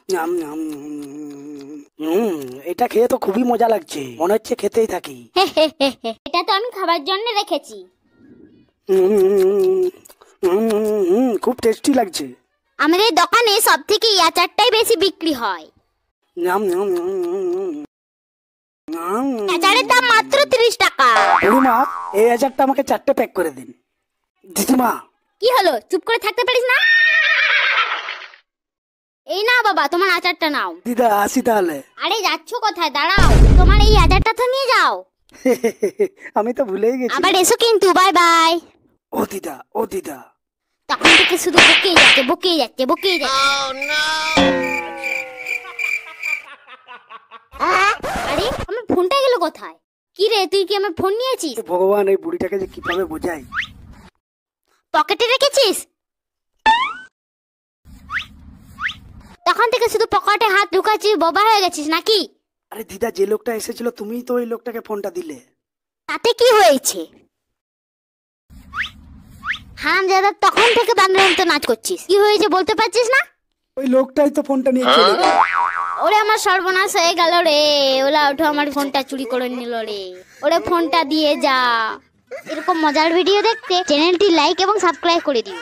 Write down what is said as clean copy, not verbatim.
আম, আম, এটা খেয়ে তো খুবই মজা লাগছে, মনে হচ্ছে খেতেই থাকি। এটা তো আমি খাবার জন্য রেখেছি। খুব টেস্টি লাগছে। আমাদের দোকানে সব থেকে এই আচারটাই বেশি বিক্রি হয়। আচারের দাম মাত্র 30 টাকা। বুড়িমা, এই আচারটা আমাকে 4টে প্যাক করে দিন। দিদিমা, কি হলো, চুপ করে থাকতে পারিস না? এই নাও বাবা, তোমার আচারটা নাও। দিদা আসি তাহলে। আরে যাচ্ছ কোথায়, দাঁড়াও, তোমার এই আচারটা তো নিয়ে যাও। আমি তো ভুলেই গেছি। আবার এসো কিন্তু, বাই বাই। ও দিদা, ও দিদা। তখন থেকে শুধু বকেই যাচ্ছে, বকেই যাচ্ছে, বকেই যাচ্ছে। আরে আমার ফোনটা গেল কোথায়? কি রে, তুই কি আমার ফোন নিয়েছিস? ভগবান, এই বুড়িটাকে যে কিভাবে বোঝাই। পকেটে রেখেছিস? তখন থেকে শুধু পকেটে হাত ঢুকাচ্ছিস, বোবা হয়ে গেছিস নাকি? আরে দিদা, যে লোকটা এসেছিল তুমিই তো ওই লোকটাকে ফোনটা দিলে। তাতে কি হয়েছে? হারামজাদা, তখন থেকে বান্দরের মতো নাচ করছিস, কি হয়েছে বলতে পারছিস না? ওই লোকটাই তো ফোনটা নিয়ে চলে গেল। ওরে আমার সর্বনাশ হয়ে গেল রে, ওলা উঠো আমার ফোনটা চুরি করে নিল রে। ওরে ফোনটা দিয়ে যা। এরকম মজার ভিডিও দেখতে চ্যানেলটি লাইক এবং সাবস্ক্রাইব করে দিও।